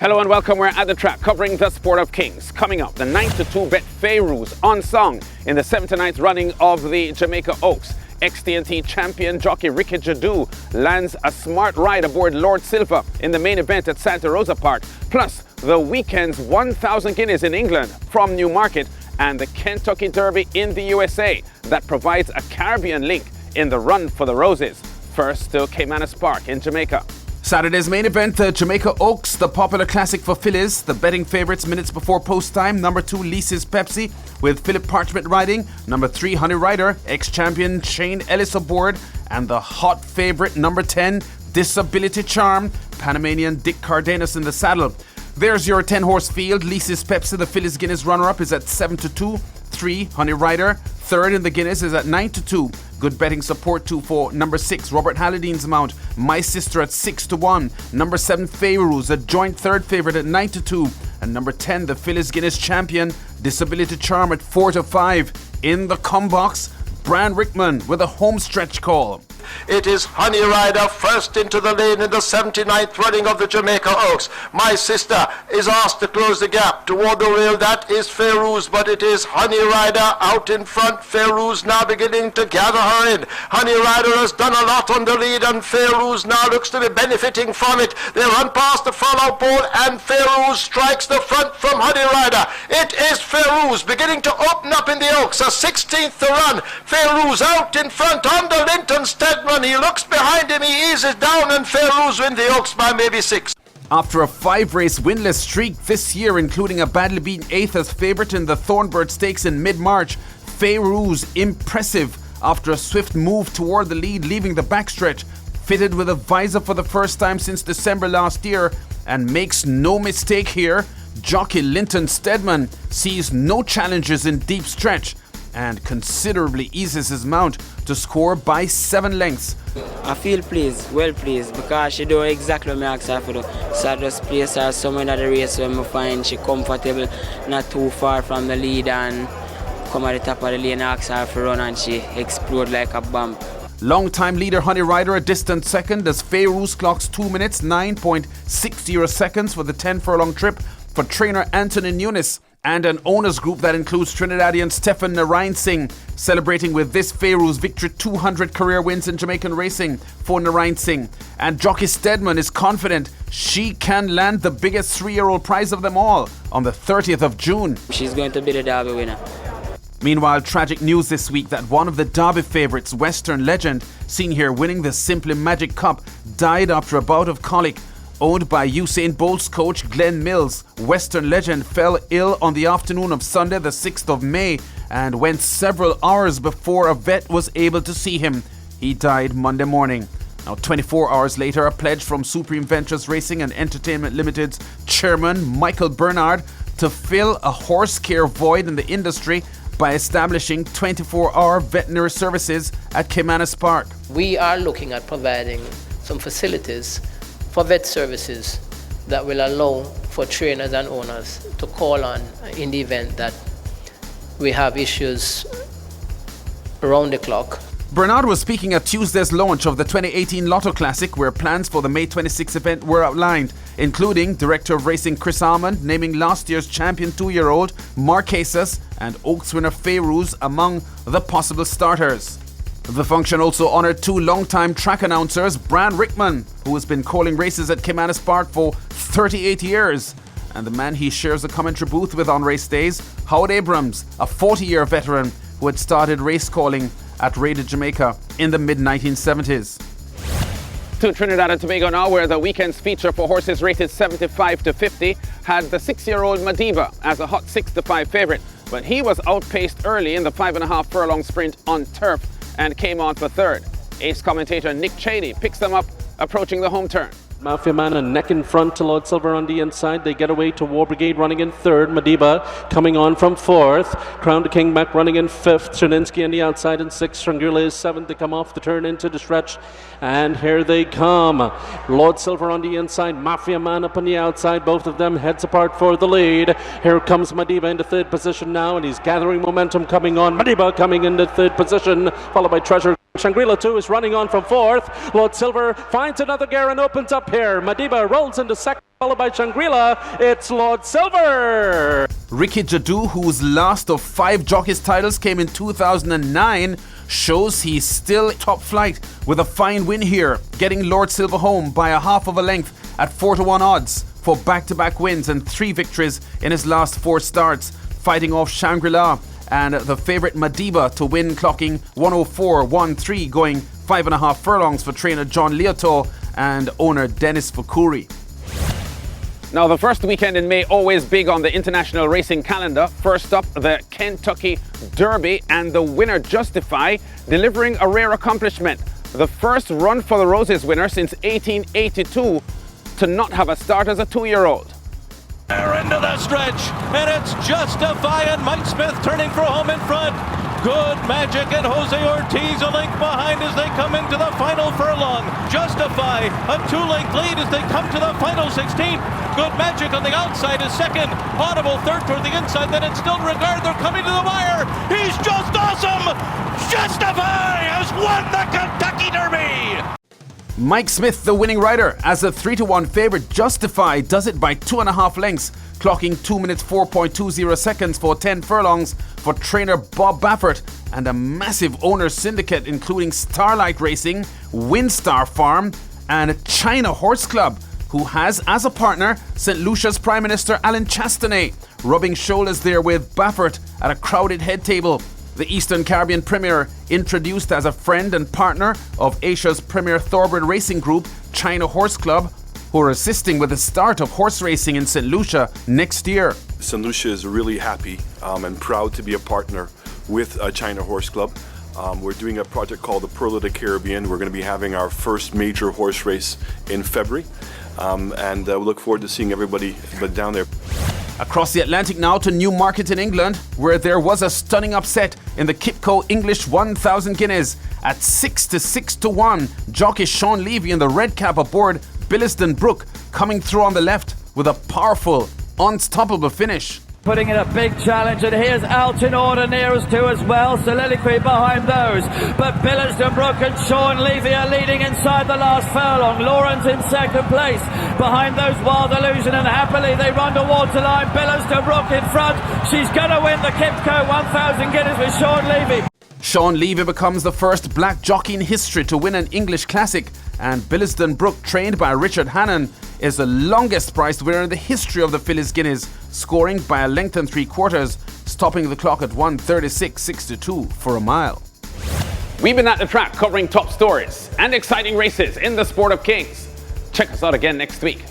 Hello and welcome. We're at the track covering the Sport of Kings. Coming up, the 9-2 bet Fayrouz on song in the 7th to 9th running of the Jamaica Oaks. XTNT champion jockey Ricky Jadu lands a smart ride aboard Lord Silver in the main event at Santa Rosa Park. Plus, the weekend's 1,000 guineas in England from Newmarket and the Kentucky Derby in the USA that provides a Caribbean link in the run for the Roses. First to Caymanas Park in Jamaica. Saturday's main event, the Jamaica Oaks, the popular classic for fillies. The betting favourites minutes before post time. Number 2, Lisa's Pepsi with Philip Parchment riding. Number 3, Honey Rider, ex-champion Shane Ellis aboard. And the hot favourite, number 10, Disability Charm, Panamanian Dick Cardenas in the saddle. There's your 10-horse field. Lisa's Pepsi, the fillies Guinness runner-up, is at 7-2. 3, Honey Rider. Third in the Guinness is at 9-2. Good betting support too for number 6, Robert Hallideen's mount, My Sister at 6-1. Number 7, Fayrouz, a joint third favourite at 9-2. And number 10, the Phyllis Guinness champion, Disability Charm at 4-5. In the come box, Bran Rickman with a home stretch call. It is Honey Rider first into the lane in the 79th running of the Jamaica Oaks. My Sister is asked to close the gap toward the rail. That is Fayrouz, but it is Honey Rider out in front. Fayrouz now beginning to gather her in. Honey Rider has done a lot on the lead, and Fayrouz now looks to be benefiting from it. They run past the furlong pole, and Fayrouz strikes the front from Honey Rider. It is Fayrouz beginning to open up in the Oaks. A 16th to run. Fayrouz out in front under Linton Steadman. He looks behind him, he eases down, and Fayrouz win the Oaks by maybe 6. After a 5-race winless streak this year, including a badly beaten 8th as favourite in the Thornbird Stakes in mid-March, Fayrouz impressive after a swift move toward the lead, leaving the backstretch, fitted with a visor for the first time since December last year, and makes no mistake here. Jockey Linton Steadman sees no challenges in deep stretch and considerably eases his mount to score by 7 lengths. I feel pleased, well pleased, because she do exactly what I asked her to do. So I just place her somewhere in the race where I find she comfortable, not too far from the lead, and come at the top of the lane, ask her to run, and she explode like a bomb. Long-time leader Honey Rider a distant second as Fayrouz clocks 2 minutes 9.60 seconds for the 10 furlong trip for trainer Anthony Nunes, and an owners group that includes Trinidadian Stefan Narayan Singh, celebrating with this Fayrouz victory 200 career wins in Jamaican racing for Narayan Singh. And jockey Steadman is confident she can land the biggest 3-year-old prize of them all on the 30th of June. She's going to be the Derby winner. Meanwhile, tragic news this week that one of the Derby favourites, Western Legend, seen here winning the Simply Magic Cup, died after a bout of colic. Owned by Usain Bolt's coach Glenn Mills, Western Legend fell ill on the afternoon of Sunday the 6th of May and went several hours before a vet was able to see him. He died Monday morning. Now, 24 hours later, a pledge from Supreme Ventures Racing and Entertainment Limited's chairman Michael Bernard to fill a horse care void in the industry by establishing 24-hour veterinary services at Caymanas Park. We are looking at providing some facilities for vet services that will allow for trainers and owners to call on in the event that we have issues around the clock. Bernard was speaking at Tuesday's launch of the 2018 Lotto Classic, where plans for the May 26 event were outlined, including Director of Racing Chris Almond naming last year's champion 2-year-old Marquesas and Oaks winner Fayrouz among the possible starters. The function also honoured 2 long-time track announcers, Bran Rickman, who has been calling races at Caymanas Park for 38 years, and the man he shares a commentary booth with on race days, Howard Abrams, a 40-year veteran who had started race calling at Raider Jamaica in the mid-1970s. To Trinidad and Tobago now, where the weekend's feature for horses rated 75 to 50 had the 6-year-old Madiba as a hot 6-5 favourite, but he was outpaced early in the 5.5 furlong sprint on turf and came on for third. Ace commentator Nick Cheney picks them up approaching the home turn. Mafia Man and neck in front to Lord Silver on the inside. They get away to War Brigade running in third. Madiba coming on from fourth. Crown to King Mac running in fifth. Chininsky on the outside in sixth. Strangula is seventh. They come off the turn into the stretch. And here they come. Lord Silver on the inside. Mafia Man up on the outside. Both of them heads apart for the lead. Here comes Madiba into third position now, and he's gathering momentum coming on. Madiba coming into third position, followed by Treasure. Shangri-La 2 is running on from fourth. Lord Silver finds another gear and opens up here. Madiba rolls into second. Followed by Shangri-La, it's Lord Silver. Ricky Jadu, whose last of 5 jockeys titles came in 2009, shows he's still top flight with a fine win here, getting Lord Silver home by a half of a length at 4-1 odds for back-to-back wins and 3 victories in his last 4 starts, fighting off Shangri-La and the favourite Madiba to win, clocking 104.13, going 5.5 furlongs for trainer John Leoto and owner Dennis Fakuri. Now, the first weekend in May, always big on the international racing calendar. First up, the Kentucky Derby, and the winner Justify, delivering a rare accomplishment. The first Run for the Roses winner since 1882 to not have a start as a 2-year-old. They're into the stretch, and it's Justify and Mike Smith turning for home in front. Good Magic and Jose Ortiz a length behind as they come into the final furlong. Justify a 2-length lead as they come to the final 16. Good Magic on the outside is second. Audible third toward the inside. Then in Still Regard, they're coming to the wire. He's just awesome. Justify has won the Kentucky Derby. Mike Smith, the winning rider, as a 3-1 favourite. Justify does it by 2.5 lengths, clocking 2 minutes 4.20 seconds for 10 furlongs for trainer Bob Baffert and a massive owner syndicate including Starlight Racing, Windstar Farm and China Horse Club, who has as a partner St. Lucia's Prime Minister Alan Chastanet, rubbing shoulders there with Baffert at a crowded head table. The Eastern Caribbean Premier, introduced as a friend and partner of Asia's premier thoroughbred racing group, China Horse Club, who are assisting with the start of horse racing in St. Lucia next year. St. Lucia is really happy and proud to be a partner with China Horse Club. We're doing a project called the Pearl of the Caribbean. We're going to be having our first major horse race in February, and we look forward to seeing everybody down there. Across the Atlantic now to Newmarket in England, where there was a stunning upset in the Kipco English 1000 Guineas at 6-6-1. Jockey Sean Levy in the red cap aboard Billiston Brook coming through on the left with a powerful, unstoppable finish. Putting in a big challenge, and here's Alton Order near us too as well. Soliloquy behind those, but Billiston Brook and Sean Levy are leading inside the last furlong. Lawrence in second place behind those Wild Illusion, and happily they run towards the line. Billiston Brook in front. She's going to win the Kipco 1000 Guineas with Sean Levy. Sean Levy becomes the first black jockey in history to win an English Classic, and Billiston Brook, trained by Richard Hannon, is the longest priced winner in the history of the Phillies Guineas, scoring by a length and 3/4, stopping the clock at 1:36.62 for a mile. We've been at the track covering top stories and exciting races in the Sport of Kings. Check us out again next week.